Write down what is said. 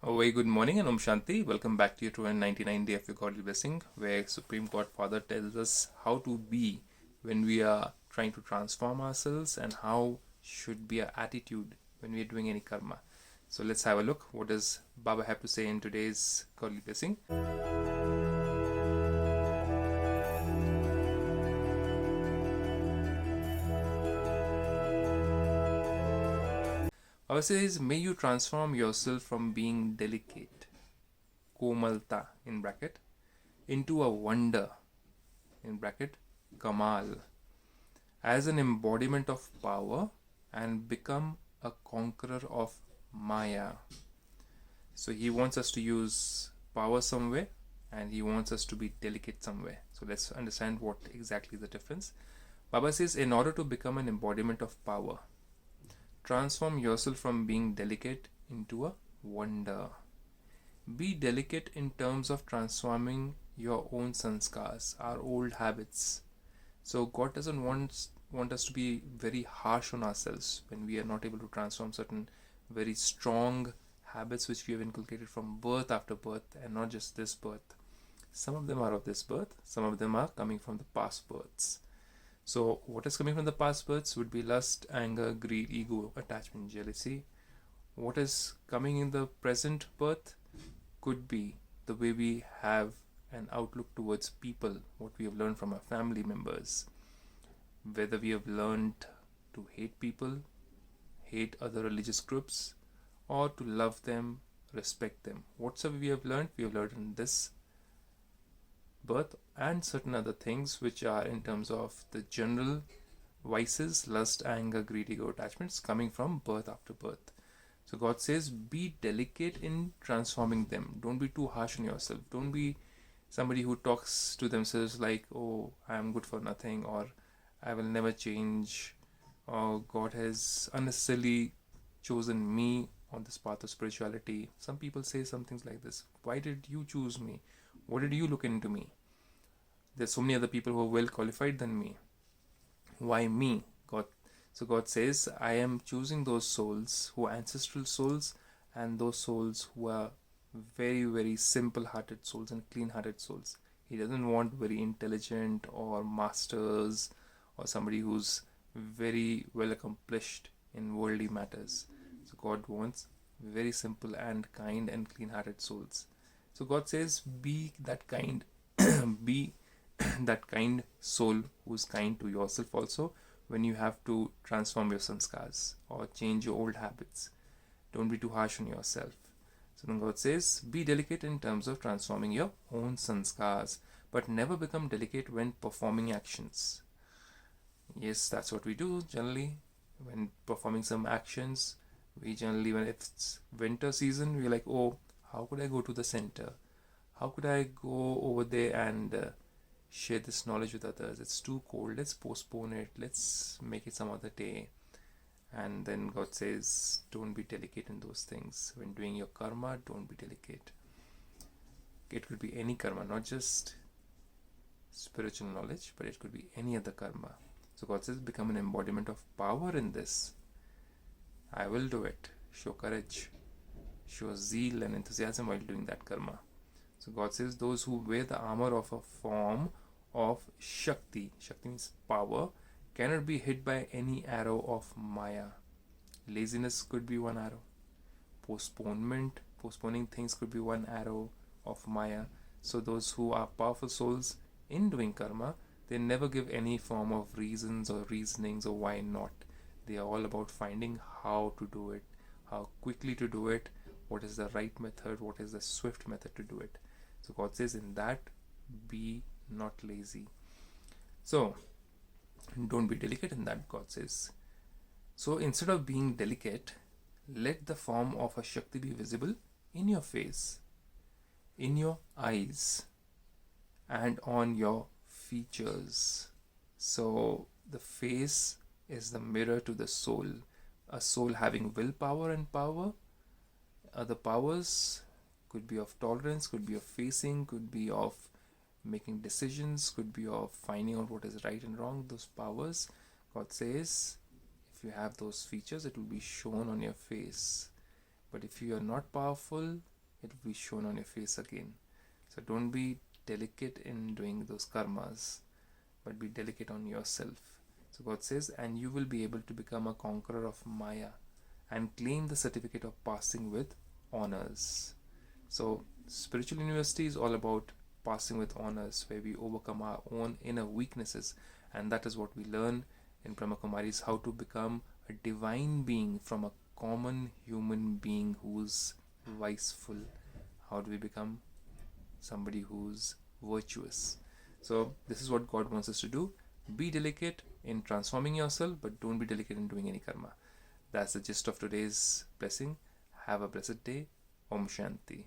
A very good morning and Om Shanti. Welcome back to your 299 Day of your Godly Blessing, where Supreme God Father tells us how to be when we are trying to transform ourselves and how should be our attitude when we are doing any karma. So let's have a look. What does Baba have to say in today's Godly Blessing? Baba says, may you transform yourself from being delicate, komalta in bracket, into a wonder in bracket, kamal, as an embodiment of power and become a conqueror of Maya. So he wants us to use power somewhere and he wants us to be delicate somewhere. So let's understand what exactly the difference. Baba says, in order to become an embodiment of power, transform yourself from being delicate into a wonder. Be delicate in terms of transforming your own sanskars, our old habits. So God doesn't want us to be very harsh on ourselves when we are not able to transform certain very strong habits which we have inculcated from birth after birth, and not just this birth. Some of them are of this birth, some of them are coming from the past births. So what is coming from the past births would be lust, anger, greed, ego, attachment, jealousy. What is coming in the present birth could be the way we have an outlook towards people, what we have learned from our family members, whether we have learned to hate people, hate other religious groups, or to love them, respect them. Whatsoever we have learned in this birth, and certain other things which are in terms of the general vices, lust, anger, greed, ego, attachments coming from birth after birth. So God says, be delicate in transforming them. Don't be too harsh on yourself. Don't be somebody who talks to themselves like, oh, I am good for nothing, or I will never change, or God has unnecessarily chosen me on this path of spirituality. Some people say some things like this. Why did you choose me? What did you look into me? There's so many other people who are well qualified than me. Why me? So God says, I am choosing those souls who are ancestral souls, and those souls who are very, very simple-hearted souls and clean-hearted souls. He doesn't want very intelligent or masters or somebody who's very well accomplished in worldly matters. So God wants very simple and kind and clean-hearted souls. So God says, be that kind, be that kind soul who's kind to yourself also when you have to transform your sanskars or change your old habits. Don't be too harsh on yourself. So then God says, be delicate in terms of transforming your own sanskars, but never become delicate when performing actions. Yes, that's what we do generally. When performing some actions, we generally, when it's winter season, we're like, oh, how could I go to the center? How could I go over there and share this knowledge with others? It's too cold. Let's postpone it. Let's make it some other day. And then God says, don't be delicate in those things. When doing your karma, don't be delicate. It could be any karma, not just spiritual knowledge, but it could be any other karma. So God says, become an embodiment of power in this. I will do it. Show courage. Show zeal and enthusiasm while doing that karma. So God says, those who wear the armor of a form of Shakti means power, cannot be hit by any arrow of Maya. Laziness could be one arrow. Postponing things could be one arrow of Maya. So those who are powerful souls in doing karma, they never give any form of reasons or reasonings or why not. They are all about finding how to do it, how quickly to do it, what is the right method, what is the swift method to do it. So God says, in that, be not lazy. So don't be delicate in that, God says. So instead of being delicate, let the form of a Shakti be visible in your face, in your eyes, and on your features. So the face is the mirror to the soul. A soul having willpower and power. Other powers could be of tolerance, could be of facing, could be of making decisions, could be of finding out what is right and wrong. Those powers, God says, if you have those features, it will be shown on your face. But if you are not powerful, it will be shown on your face again. So don't be delicate in doing those karmas, but be delicate on yourself. So God says, and you will be able to become a conqueror of Maya and claim the certificate of passing with honors. So spiritual university is all about passing with honors, where we overcome our own inner weaknesses, and that is what we learn in Brahmakumaris, how to become a divine being from a common human being who's viceful. How do we become somebody who's virtuous? So this is what God wants us to do. Be delicate in transforming yourself, but don't be delicate in doing any karma. That's the gist of today's blessing. Have a blessed day. Om Shanti.